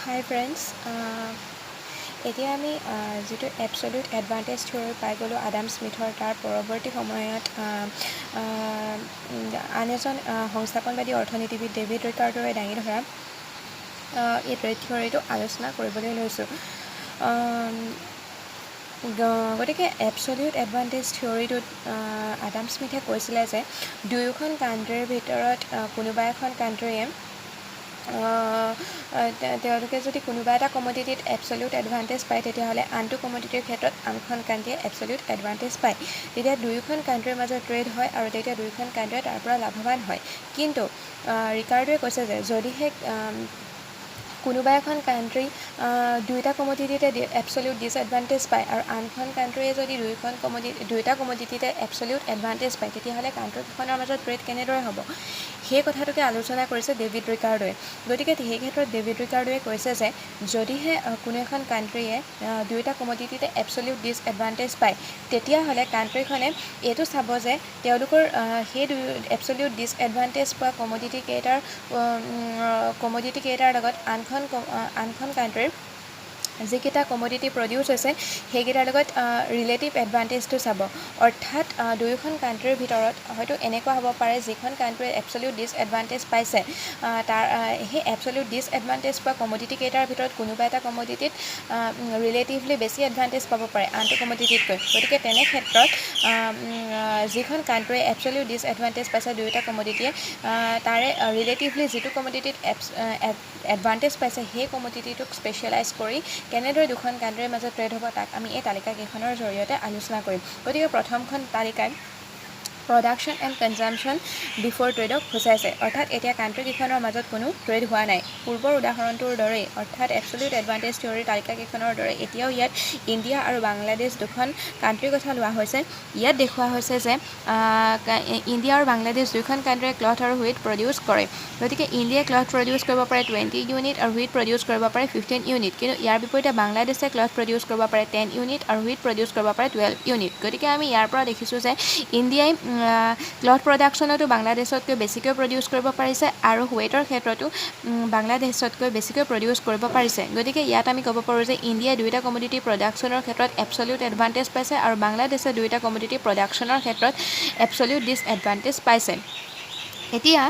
হাই friends এতিয়া আমি যিটো এবছলিউট এডভান্টেজ থিয়ৰী পাই গ'লোঁ আডাম স্মিথৰ তাৰ পৰৱৰ্তী সময়ত আন এজন সংস্থাপনবাদী অৰ্থনীতিবিদ ডেভিড ৰিকাৰ্ডোৱে দাঙি ধৰা এই ট্ৰেড থিয়ৰীটো আলোচনা কৰিবলৈ লৈছোঁ। গতিকে এবছলিউট এডভান্টেজ থিয়ৰীটোত আডাম স্মিথে কৈছিলে যে দুয়োখন কাণ্ট্ৰিৰ ভিতৰত কোনোবা এখন কাণ্ট্ৰিয়ে তেওঁলোকে যদি কোনোবা এটা কমডিটিত এবছলিউট এডভান্টেজ পায় তেতিয়াহ'লে আনটো কমডিটিৰ ক্ষেত্ৰত আনখন কাণ্ট্ৰিয়ে এবছলিউট এডভান্টেজ পায়। তেতিয়া দুয়োখন কাণ্ট্ৰিৰ মাজত ট্ৰেড হয় আৰু তেতিয়া দুয়োখন কাণ্ট্ৰিয়ে তাৰ পৰা লাভৱান হয়। কিন্তু ৰিকাৰ্ডোৱে কৈছে যে যদিহে কোনোবা এখন কাণ্ট্ৰি দুয়োটা কমডিটিতে এবছলিউট ডিছএডভান্টেজ পায় আৰু আনখন কাণ্ট্ৰিয়ে যদি দুয়োটা কমডিটিতে এবছলিউট এডভান্টেজ পায় তেতিয়াহ'লে কাণ্ট্ৰিকেইখনৰ মাজত ট্ৰেড কেনেদৰে হ'ব সেই কথাটোকে আলোচনা কৰিছে ডেভিড ৰিকাৰ্ডোৱে। গতিকে সেই ক্ষেত্ৰত ডেভিড ৰিকাৰ্ডোৱে কৈছে যে যদিহে কোনো এখন কাণ্ট্ৰিয়ে দুয়োটা কমডিটিতে এবছলিউট ডিছএডভান্টেজ পায় তেতিয়াহ'লে কাণ্ট্ৰিখনে এইটো চাব যে তেওঁলোকৰ সেই এবছলিউট ডিছএডভান্টেজ পোৱা কমডিটি কেইটাৰ লগত আনখন কাণ্ট্ৰিৰ যিকেইটা কমডিটি প্ৰডিউচ হৈছে সেইকেইটাৰ লগত ৰিলেটিভ এডভান্টেজটো চাব। অৰ্থাৎ দুয়োখন কাণ্ট্ৰিৰ ভিতৰত হয়তো এনেকুৱা হ'ব পাৰে যিখন কাণ্ট্ৰিয়ে এবছলিউট ডিছএডভান্টেজ পাইছে তাৰ সেই এবছলিউট ডিছএডভান্টেজ পোৱা কমডিটি কেইটাৰ ভিতৰত কোনোবা এটা কমডিটিত ৰিলেটিভলি বেছি এডভান্টেজ পাব পাৰে আনটো কমডিটিতকৈ। গতিকে তেনে ক্ষেত্ৰত যিখন কাণ্ট্ৰিয়ে এবছলিউট ডিছএডভান্টেজ পাইছে দুয়োটা কমডিটিয়ে তাৰে ৰিলেটিভলি যিটো কমডিটিত এডভান্টেজ পাইছে সেই কমডিটিটোক স্পেচিয়েলাইজ কৰি কেনেদৰে দুখন কাণ্ট্ৰিৰ মাজত ট্ৰেড হ'ব তাক আমি এই তালিকাকেইখনৰ জৰিয়তে আলোচনা কৰিম। গতিকে প্ৰথমখন তালিকাই প্ৰডাকশ্যন এণ্ড কনজাম্পশ্যন বিফ'ৰ ট্ৰেডক সূচাইছে। অৰ্থাৎ এতিয়া কাণ্ট্ৰিকেইখনৰ মাজত কোনো ট্ৰেড হোৱা নাই। পূৰ্বৰ উদাহৰণটোৰ দৰেই অৰ্থাৎ এবছলিউট এডভান্টেজ থিয়ৰীৰ তালিকাকেইখনৰ দৰে এতিয়াও ইয়াত ইণ্ডিয়া আৰু বাংলাদেশ দুখন কাণ্ট্ৰিৰ কথা লোৱা হৈছে। ইয়াত দেখুওৱা হৈছে যে ইণ্ডিয়া আৰু বাংলাদেশ দুয়োখন কাণ্ট্ৰিয়ে ক্লথ আৰু হুইট প্ৰডিউচ কৰে। গতিকে ইণ্ডিয়াই ক্লথ প্ৰডিউচ কৰিব পাৰে 20 ইউনিট আৰু হুইট প্ৰডিউচ কৰিব পাৰে 15 ইউনিট। কিন্তু ইয়াৰ বিপৰীতে বাংলাদেশে ক্লথ প্ৰডিউচ কৰিব পাৰে 10 ইউনিট আৰু হুইট প্ৰডিউচ কৰিব পাৰে 12 ইউনিট। গতিকে আমি ইয়াৰ পৰা দেখিছোঁ যে ইণ্ডিয়াই ক্লথ প্ৰডাকশ্যনতো বাংলাদেশতকৈ বেছিকৈ প্ৰডিউচ কৰিব পাৰিছে আৰু হুইটৰ ক্ষেত্ৰতো বাংলাদেশতকৈ বেছিকৈ প্ৰডিউচ কৰিব পাৰিছে। গতিকে ইয়াত আমি ক'ব পাৰোঁ যে ইণ্ডিয়াই দুয়োটা কমডিটি প্ৰডাকশ্যনৰ ক্ষেত্ৰত এবছলিউট এডভান্টেজ পাইছে আৰু বাংলাদেশে দুয়োটা কমডিটি প্ৰডাকশ্যনৰ ক্ষেত্ৰত এবছলিউট ডিছএডভান্টেজ পাইছে। এতিয়া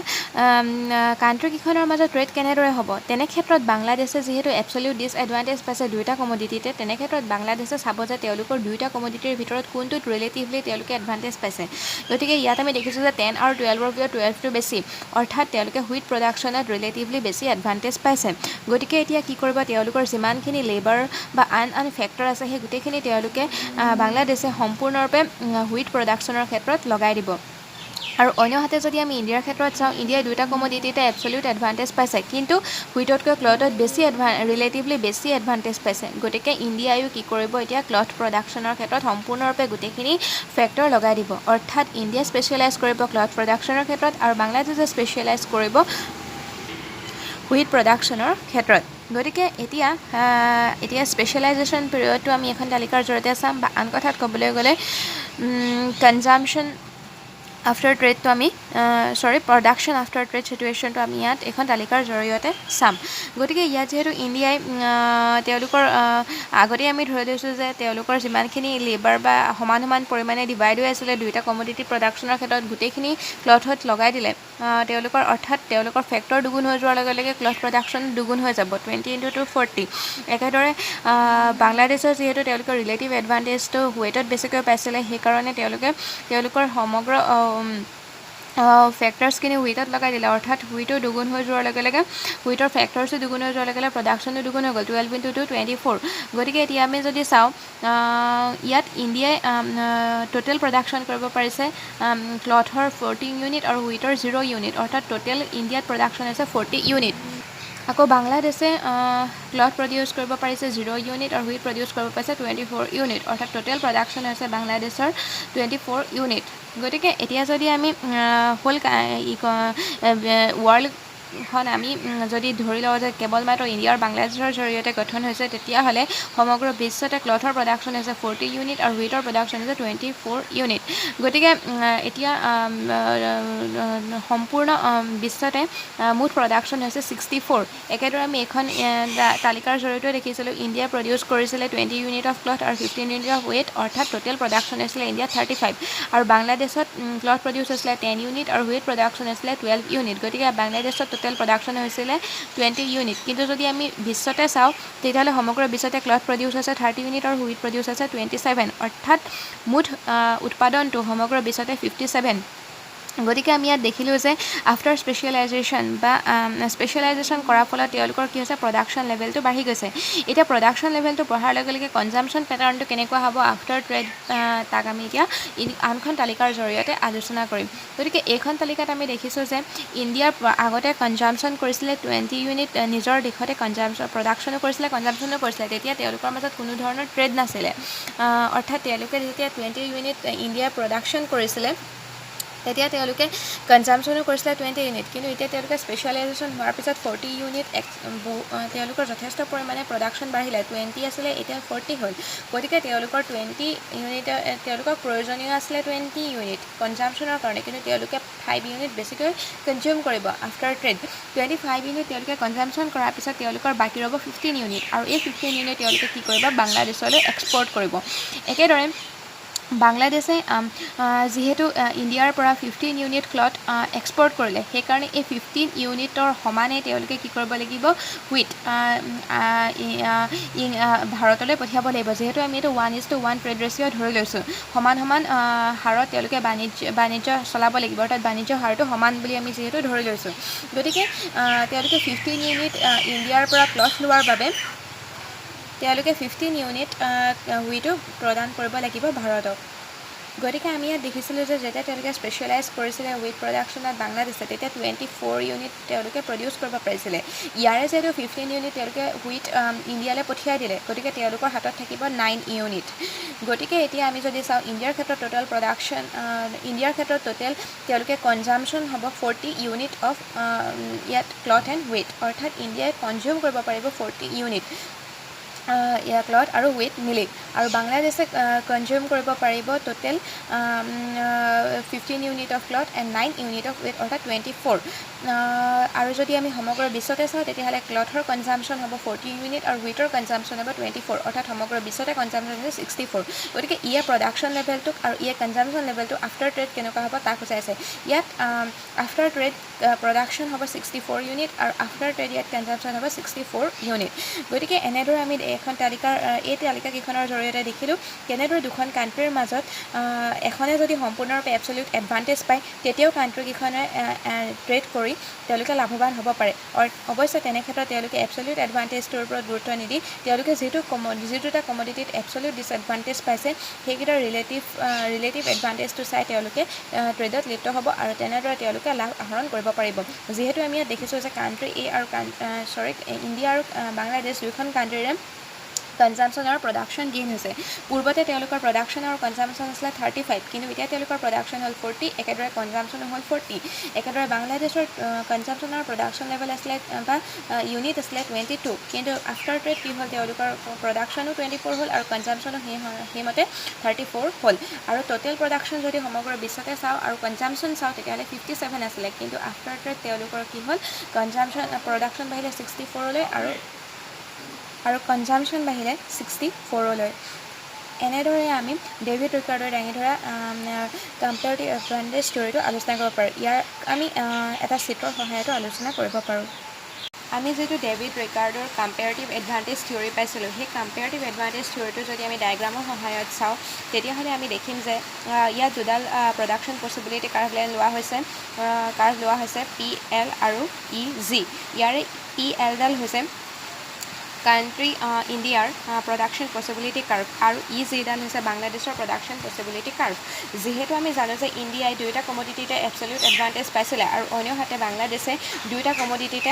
কাণ্ট্ৰিকেইখনৰ মাজত ট্ৰেড কেনেদৰে হ'ব তেনে ক্ষেত্ৰত বাংলাদেশে যিহেতু এবছলিউট ডিছএডভান্টেজ পাইছে দুয়োটা কমডিটিতে তেনে ক্ষেত্ৰত বাংলাদেশে চাব যে তেওঁলোকৰ দুয়োটা কমডিটিৰ ভিতৰত কোনটোত ৰিলেটিভলি তেওঁলোকে এডভান্টেজ পাইছে। গতিকে ইয়াত আমি দেখিছোঁ যে 10 আৰু 12ৰ ভিতৰত 12টো বেছি। অৰ্থাৎ তেওঁলোকে হুইট প্ৰডাকশ্যনত ৰিলেটিভলি বেছি এডভান্টেজ পাইছে। গতিকে এতিয়া কি কৰিব তেওঁলোকৰ যিমানখিনি লেবাৰ বা আন ফেক্টৰ আছে সেই গোটেইখিনি তেওঁলোকে বাংলাদেশে সম্পূৰ্ণৰূপে হুইট প্ৰডাকশ্যনৰ ক্ষেত্ৰত লগাই দিব। আৰু অন্যহাতে যদি আমি ইণ্ডিয়াৰ ক্ষেত্ৰত চাওঁ ইণ্ডিয়াই দুয়োটা কমডিটিতে এবছলিউট এডভান্টেজ পাইছে কিন্তু হুইটতকৈ ক্লথত ৰিলেটিভলি বেছি এডভান্টেজ পাইছে। গতিকে ইণ্ডিয়াইও কি কৰিব এতিয়া ক্লথ প্ৰডাকশ্যনৰ ক্ষেত্ৰত সম্পূৰ্ণৰূপে গোটেইখিনি ফেক্টৰ লগাই দিব। অৰ্থাৎ ইণ্ডিয়াই স্পেচিয়েলাইজ কৰিব ক্লথ প্ৰডাকশ্যনৰ ক্ষেত্ৰত আৰু বাংলাদেশে স্পেচিয়েলাইজ কৰিব হুইট প্ৰডাকশ্যনৰ ক্ষেত্ৰত। গতিকে এতিয়া স্পেচিয়েলাইজেশ্যন পিৰিয়ডটো আমি এখন তালিকাৰ জৰিয়তে চাম বা আন কথাত ক'বলৈ গ'লে কনজাম্পশ্যন আফটাৰ ট্ৰেডটো আমি প্ৰডাকশ্যন আফটাৰ ট্ৰেড চিটুৱেশ্যনটো আমি ইয়াত এখন তালিকাৰ জৰিয়তে চাম। গতিকে ইয়াত যিহেতু ইণ্ডিয়াই তেওঁলোকৰ আগতেই আমি ধৰি লৈছোঁ যে তেওঁলোকৰ যিমানখিনি লেবাৰ বা সমান পৰিমাণে ডিভাইড হৈ আছিলে দুয়োটা কমডিটি প্ৰডাকশ্যনৰ ক্ষেত্ৰত গোটেইখিনি ক্লথত লগাই দিলে তেওঁলোকৰ অৰ্থাৎ তেওঁলোকৰ ফেক্টৰ দুগুণ হৈ যোৱাৰ লগে লগে ক্লথ প্ৰডাকশ্যন দুগুণ হৈ যাব 20 × 240। একেদৰে বাংলাদেশৰ যিহেতু তেওঁলোকৰ ৰিলেটিভ এডভান্টেজটো হুইটত বেছিকৈ পাইছিলে সেইকাৰণে তেওঁলোকৰ সমগ্ৰ ফেক্টৰছখিনি হুইটত লগাই দিলে। অৰ্থাৎ হুইটো দুগুণ হৈ যোৱাৰ লগে লগে হুইটৰ ফেক্টৰছো দুগুণ হৈ যোৱাৰ লগে লগে প্ৰডাকশ্যনটো দুগুণ হৈ গ'ল 12 × 2 24। গতিকে এতিয়া আমি যদি চাওঁ ইয়াত ইণ্ডিয়াই টোটেল প্ৰডাকশ্যন কৰিব পাৰিছে ক্লথৰ 14 ইউনিট আৰু হুইটৰ 0 ইউনিট। অৰ্থাৎ টোটেল ইণ্ডিয়াত প্ৰডাকশ্যন হৈছে 40 ইউনিট। আকৌ বাংলাদেশে ক্লথ প্ৰডিউচ কৰিব পাৰিছে 0 ইউনিট আৰু হুইট প্ৰডিউচ কৰিব পাৰিছে 24 ইউনিট। অৰ্থাৎ টোটেল প্ৰডাকশ্যন হৈছে বাংলাদেশৰ 24 ইউনিট। গতিকে এতিয়া যদি আমি ৱৰ্ল্ড ক্লথখন আমি যদি ধৰি লওঁ যে কেৱল মাত্ৰ ইণ্ডিয়া আৰু বাংলাদেশৰ জৰিয়তে গঠন হৈছে তেতিয়াহ'লে সমগ্ৰ বিশ্বতে ক্লথৰ প্ৰডাকশ্যন হৈছে 40 ইউনিট আৰু হুইটৰ প্ৰডাকশ্যন হৈছে 24 ইউনিট গতিকে এতিয়া সম্পূৰ্ণ বিশ্বতে মুঠ প্ৰডাকশ্যন হৈছে 64 একেদৰে আমি এখন তালিকাৰ জৰিয়তে দেখিছিলোঁ ইণ্ডিয়াই প্ৰডিউচ কৰিছিলে 20 ইউনিট অফ ক্লথ আৰু 15 ইউনিট অফ ৱেইট অৰ্থাৎ টোটেল প্ৰডাকশ্যন হৈছিলে ইণ্ডিয়াত 35 আৰু বাংলাদেশত ক্লথ প্ৰডিউচ হৈছিলে 10 ইউনিট আৰু ৱেইট প্ৰডাকশ্যন হৈছিলে 12 ইউনিট গতিকে বাংলাদেশত টোটেল প্ৰডাকশ্যন হৈছিলে 20 ইউনিট কিন্তু যদি আমি বিশ্বতে চাওঁ তেতিয়াহ'লে সমগ্ৰ বিশ্বতে ক্লথ প্ৰডিউচ হৈছে 30 ইউনিট আৰু হুইট প্ৰডিউচ হৈছে 27 অৰ্থাৎ মুঠ উৎপাদনটো সমগ্ৰ বিশ্বতে 57 গতিকে আমি ইয়াত দেখিলোঁ যে আফটাৰ স্পেচিয়েলাইজেশ্যন বা স্পেচিয়েলাইজেশ্যন কৰাৰ ফলত তেওঁলোকৰ কি হৈছে প্ৰডাকশ্যন লেভেলটো বাঢ়ি গৈছে এতিয়া প্ৰডাকশ্যন লেভেলটো বঢ়াৰ লগে লগে কনজাম্পশ্যন পেটাৰ্ণটো কেনেকুৱা হ'ব আফটাৰ ট্ৰেড তাক আমি এতিয়া আনখন তালিকাৰ জৰিয়তে আলোচনা কৰিম গতিকে এইখন তালিকাত আমি দেখিছোঁ যে ইণ্ডিয়াৰ আগতে কনজাম্পশ্যন কৰিছিলে 20 ইউনিট নিজৰ দেশতে প্ৰডাকশ্যনো কৰিছিলে কনজাম্পশ্যনো কৰিছিলে তেতিয়া তেওঁলোকৰ মাজত কোনো ধৰণৰ ট্ৰেড নাছিলে অৰ্থাৎ তেওঁলোকে যেতিয়া 20 ইউনিট ইণ্ডিয়াই প্ৰডাকশ্যন কৰিছিলে তেতিয়া তেওঁলোকে কনজাম্পশ্যনো কৰিছিলে 20 ইউনিট কিন্তু এতিয়া তেওঁলোকে স্পেচিয়েলাইজেশ্যন হোৱাৰ পিছত 40 ইউনিট তেওঁলোকৰ যথেষ্ট পৰিমাণে প্ৰডাকশ্যন বাঢ়িলে 20 আছিলে এতিয়া 40 হ'ল গতিকে তেওঁলোকৰ 20 ইউনিট তেওঁলোকৰ প্ৰয়োজনীয় আছিলে 20 ইউনিট কনজাম্পশ্যনৰ কাৰণে কিন্তু তেওঁলোকে 5 ইউনিট বেছিকৈ কনজিউম কৰিব আফটাৰ ট্ৰেড 25 ইউনিট তেওঁলোকে কনজাম্পশ্যন কৰাৰ পিছত তেওঁলোকৰ বাকী ৰ'ব 15 ইউনিট আৰু এই 15 ইউনিট তেওঁলোকে কি কৰিব বাংলাদেশলৈ এক্সপৰ্ট কৰিব একেদৰে বাংলাদেশে যিহেতু ইণ্ডিয়াৰ পৰা 15 ইউনিট ক্লথ এক্সপৰ্ট কৰিলে সেইকাৰণে এই 15 ইউনিটৰ সমানে তেওঁলোকে কি কৰিব লাগিব হুইট ভাৰতলৈ পঠিয়াব লাগিব যিহেতু আমি এইটো 1:1 ট্ৰেড ৰেচিঅ' ধৰি লৈছোঁ সমান সমান হাৰত তেওঁলোকে বাণিজ্য চলাব লাগিব অৰ্থাৎ বাণিজ্য হাৰটো সমান বুলি আমি যিহেতু ধৰি লৈছোঁ গতিকে তেওঁলোকে 15 ইউনিট ইণ্ডিয়াৰ পৰা ক্লথ লোৱাৰ বাবে তেওঁলোকে 15 ইউনিট হুইটো প্ৰদান কৰিব লাগিব ভাৰতক গতিকে আমি ইয়াত দেখিছিলোঁ যে যেতিয়া তেওঁলোকে স্পেচিয়েলাইজ কৰিছিলে হুইট প্ৰডাকশ্যনত বাংলাদেশে তেতিয়া 24 ইউনিট তেওঁলোকে প্ৰডিউচ কৰিব পাৰিছিলে ইয়াৰে যিহেতু 15 ইউনিট তেওঁলোকে হুইট ইণ্ডিয়ালৈ পঠিয়াই দিলে গতিকে তেওঁলোকৰ হাতত থাকিব 9 ইউনিট গতিকে এতিয়া আমি যদি চাওঁ ইণ্ডিয়াৰ ক্ষেত্ৰত টোটেল প্ৰডাকশ্যন ইণ্ডিয়াৰ ক্ষেত্ৰত টোটেল তেওঁলোকে কনজাম্পশ্যন হ'ব 40 ইউনিট অফ ইয়াত ক্লথ এণ্ড ৱেইট অৰ্থাৎ ইণ্ডিয়াই কনজিউম কৰিব পাৰিব 40 ইউনিট ইয়াৰ ক্লথ আৰু ৱেইট মিলি আৰু বাংলাদেশে কনজিউম কৰিব পাৰিব total 15 unit of cloth and 9 unit of wheat অৰ্থাৎ 24 আৰু যদি আমি সমগ্ৰ বিশ্বতে চাওঁ তেতিয়াহ'লে ক্লথৰ কনজাম্পশ্যন হ'ব 40 ইউনিট আৰু হুইটৰ কনজাম্পশ্যন হ'ব 24 অৰ্থাৎ সমগ্ৰ বিশ্বতে কনজাম্পশ্যন হৈছে 64 গতিকে ইয়াৰ প্ৰডাকশ্যন লেভেলটোক আৰু ইয়াৰ কনজাম্পশ্যন লেভেলটো আফটাৰ ট্ৰেড কেনেকুৱা হ'ব তাক সূচাইছে ইয়াত আফটাৰ ট্ৰেড প্ৰডাকশ্যন হ'ব 64 ইউনিট আৰু আফটাৰ ট্ৰেড ইয়াত কনজাম্পশ্যন হ'ব 64 ইউনিট গতিকে এনেদৰে আমি এখন এই তালিকাকেইখনৰ জৰিয়তে দেখিলোঁ কেনেদৰে দুখন কাণ্ট্ৰিৰ মাজত এখনে যদি সম্পূৰ্ণৰূপে এবছলিউট এডভান্টেজ পায় তেতিয়াও কাণ্ট্ৰিকেইখনে ট্ৰেড কৰি তেওঁলোকে লাভৱান হ'ব পাৰে অৱশ্যে তেনে ক্ষেত্ৰত তেওঁলোকে এবছলিউট এডভান্টেজটোৰ ওপৰত গুৰুত্ব নিদি তেওঁলোকে যিটো দুটা কমডিটিত এবছলিউট ডিছএডভান্টেজ পাইছে সেইকেইটাৰ ৰিলেটিভ এডভান্টেজটো চাই তেওঁলোকে ট্ৰেডত লিপ্ত হ'ব আৰু তেনেদৰে তেওঁলোকে লাভ আহৰণ কৰিব পাৰিব যিহেতু আমি ইয়াত দেখিছোঁ যে কাণ্ট্ৰি এ আৰু ইণ্ডিয়া আৰু বাংলাদেশ দুয়োখন কাণ্ট্ৰিৰে কনজাম্পশ্যন আৰু প্ৰডাকশ্যন গেইন হৈছে পূৰ্বতে তেওঁলোকৰ প্ৰডাকশ্যন আৰু কনজাম্পশ্যন আছিলে 35 কিন্তু এতিয়া তেওঁলোকৰ প্ৰডাকশ্যন হ'ল 40 একেদৰে কনজাম্পশ্যনো হ'ল 40 একেদৰে বাংলাদেশৰ কনজাম্পশ্যন আৰু প্ৰডাকশ্যন লেভেল আছিলে বা ইউনিট আছিলে 22 কিন্তু আফটাৰ ট্ৰেড কি হ'ল তেওঁলোকৰ প্ৰডাকশ্যনো 24 হ'ল আৰু কনজাম্পশ্যনো সেইমতে 34 হ'ল আৰু টোটেল প্ৰডাকশ্যন যদি সমগ্ৰ বিশ্বতে চাওঁ আৰু কনজাম্পশ্যন চাওঁ তেতিয়াহ'লে 57 আছিলে কিন্তু আফটাৰ ট্ৰেড তেওঁলোকৰ কি হ'ল প্ৰডাকশ্যন বাঢ়িলে 64লৈ আৰু কনজাম্পশ্যন বাঢ়িলে 64লৈ এনেদৰে আমি ডেভিড ৰিকাৰ্ডৰ দাঙি ধৰা কম্পেয়াৰিটিভ এডভান্টেজ থিয়ৰীটো আলোচনা কৰিব পাৰোঁ ইয়াৰ আমি এটা চিত্ৰৰ সহায়তো আলোচনা কৰিব পাৰোঁ আমি যিটো ডেভিড ৰিকাৰ্ডৰ কম্পেয়াৰিটিভ এডভান্টেজ থিয়ৰী পাইছিলোঁ সেই কম্পেয়াৰিটিভ এডভান্টেজ থিয়ৰীটো যদি আমি ডায়েগ্ৰামৰ সহায়ত চাওঁ তেতিয়াহ'লে আমি দেখিম যে ইয়াত দুডাল প্ৰডাকশ্যন পচিবিলিটি কাৰ্ভ লাইন লোৱা হৈছে PL আৰু EG ইয়াৰে PLডাল হৈছে কাণ্ট্ৰি ইণ্ডিয়াৰ প্ৰডাকশ্যন পচিবিলিটি কাৰ্ভ আৰু EGডাল হৈছে বাংলাদেশৰ প্ৰডাকশ্যন পচিবিলিটি কাৰ্ভ যিহেতু আমি জানো যে ইণ্ডিয়াই দুয়োটা কমডিটিতে এবছলিউট এডভান্টেজ পাইছিলে আৰু অন্যহাতে বাংলাদেশে দুয়োটা কমডিটিতে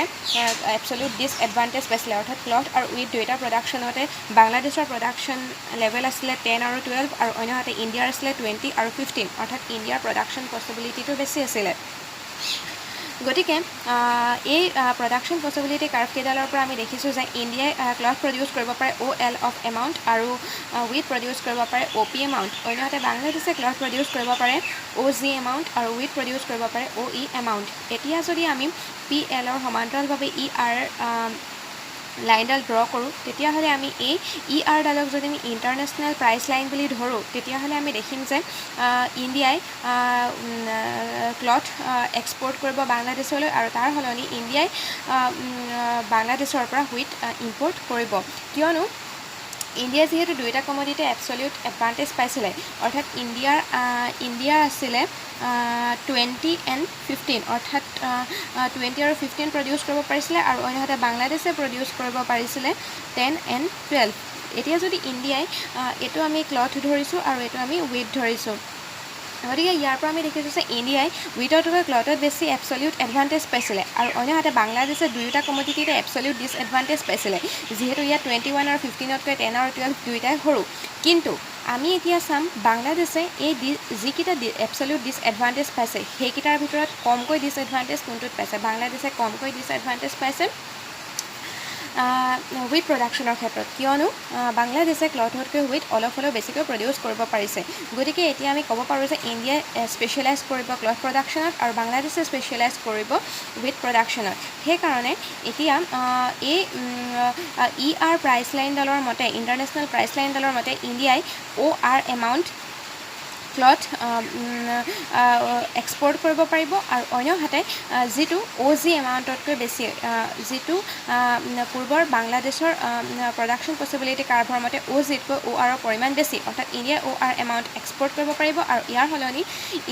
এবছলিউট ডিছএডভান্টেজ পাইছিলে অৰ্থাৎ ক্লথ আৰু ৱেইট দুয়োটা প্ৰডাকশ্যনতে বাংলাদেশৰ প্ৰডাকশ্যন লেভেল আছিলে 10 আৰু 12 আৰু অন্যহাতে ইণ্ডিয়াৰ আছিলে 20 আৰু 15 অৰ্থাৎ ইণ্ডিয়াৰ প্ৰডাকশ্যন পচিবিলিটিটো বেছি আছিলে গতিকে এই প্ৰডাকশ্যন পচিবিলিটি কাৰ্ভকেইডালৰ পৰা আমি দেখিছোঁ যে ইণ্ডিয়াই ক্লথ প্ৰডিউচ কৰিব পাৰে OL অফ এমাউণ্ট আৰু হুইট প্ৰডিউচ কৰিব পাৰে OP এমাউণ্ট। অন্যহাতে বাংলাদেশে ক্লথ প্ৰডিউচ কৰিব পাৰে OG এমাউণ্ট আৰু হুইট প্ৰডিউচ কৰিব পাৰে OE এমাউণ্ট। এতিয়া যদি আমি PLৰ সমান্তৰালভাৱে ER লাইনডাল ড্ৰ কৰোঁ তেতিয়াহ'লে আমি এই ERডালক যদি আমি ইণ্টাৰনেশ্যনেল প্ৰাইচ লাইন বুলি ধৰোঁ তেতিয়াহ'লে আমি দেখিম যে ইণ্ডিয়াই ক্লথ এক্সপৰ্ট কৰিব বাংলাদেশলৈ আৰু তাৰ সলনি ইণ্ডিয়াই বাংলাদেশৰ পৰা হুইট ইম্পৰ্ট কৰিব। কিয়নো ইণ্ডিয়াই যিহেতু দুয়োটা কমোডিটি এবছলিউট এডভান্টেজ পাইছিলে, অৰ্থাৎ ইণ্ডিয়াৰ আছিলে 20 and 15, অৰ্থাৎ 20 আৰু 15 প্ৰডিউচ কৰিব পাৰিছিলে আৰু অন্যহাতে বাংলাদেশে প্ৰডিউচ কৰিব পাৰিছিলে 10 and 12। এতিয়া যদি ইণ্ডিয়াই এইটো আমি ক্লথ ধৰিছোঁ আৰু এইটো আমি হুইট ধৰিছোঁ, গতিকে ইয়াৰ পৰা আমি দেখিছোঁ যে ইণ্ডিয়াই হুইটতকৈ ক্লথত বেছি এবছলিউট এডভান্টেজ পাইছিলে আৰু অন্যহাতে বাংলাদেশে দুয়োটা কমোডিটিতে এবছলিউট ডিছএডভান্টেজ পাইছিলে, যিহেতু ইয়াত 21 আৰু 15তকৈ 10 আৰু 12 দুয়োটাই সৰু। কিন্তু আমি এতিয়া চাম বাংলাদেশে এই যিকেইটা এবছলিউট ডিছএডভান্টেজ পাইছে সেইকেইটাৰ ভিতৰত কমকৈ ডিছএডভান্টেজ কোনটোত পাইছে? বাংলাদেশে কমকৈ ডিছএডভান্টেজ পাইছে হুইট প্ৰডাকশ্যনৰ ক্ষেত্ৰত, কিয়নো বাংলাদেশে ক্লথতকৈ হুইট অলপ হ'লেও বেছিকৈ প্ৰডিউচ কৰিব পাৰিছে। গতিকে এতিয়া আমি ক'ব পাৰোঁ যে ইণ্ডিয়াই স্পেচিয়েলাইজ কৰিব ক্লথ প্ৰডাকশ্যনত আৰু বাংলাদেশে স্পেচিয়েলাইজ কৰিব হুইট প্ৰডাকশ্যনত। সেইকাৰণে এতিয়া এই ER প্ৰাইচ লাইনডালৰ মতে, ইণ্টাৰনেশ্যনেল প্ৰাইচ লাইনডালৰ মতে ইণ্ডিয়াই OR এমাউণ্ট ক্লথ এক্সপৰ্ট কৰিব পাৰিব আৰু অন্যহাতে যিটো OG এমাউণ্টতকৈ বেছি, যিটো পূৰ্বৰ বাংলাদেশৰ প্ৰডাকশ্যন পচিবিলিটি কাৰ্ভৰ মতে OGতকৈ ORৰ পৰিমাণ বেছি, অৰ্থাৎ ইণ্ডিয়াই OR এমাউণ্ট এক্সপৰ্ট কৰিব পাৰিব আৰু ইয়াৰ সলনি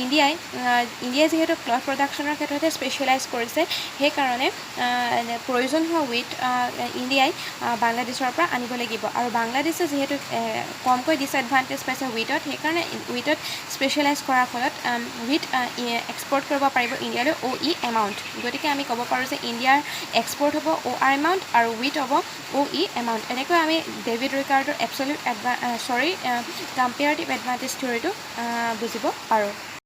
ইণ্ডিয়াই যিহেতু ক্লথ প্ৰডাকশ্যনৰ ক্ষেত্ৰতে স্পেচিয়েলাইজ কৰিছে সেইকাৰণে প্ৰয়োজন হোৱা হুইট ইণ্ডিয়াই বাংলাদেশৰ পৰা আনিব লাগিব আৰু বাংলাদেশে যিহেতু কমকৈ ডিছএডভান্টেজ পাইছে হুইটত, সেইকাৰণে হুইটত স্পেচিয়েলাইজ কৰাৰ ফলত হুইট এক্সপৰ্ট কৰিব পাৰিব ইণ্ডিয়ালৈ OE এমাউণ্ট। গতিকে আমি ক'ব পাৰোঁ যে ইণ্ডিয়াৰ এক্সপৰ্ট হ'ব OR এমাউণ্ট আৰু হুইট হ'ব OE এমাউণ্ট। এনেকৈ আমি ডেভিড ৰিকাৰ্ডৰ কম্পেয়াৰেটিভ এডভান্টেজ থিয়ৰীটো বুজিব পাৰোঁ।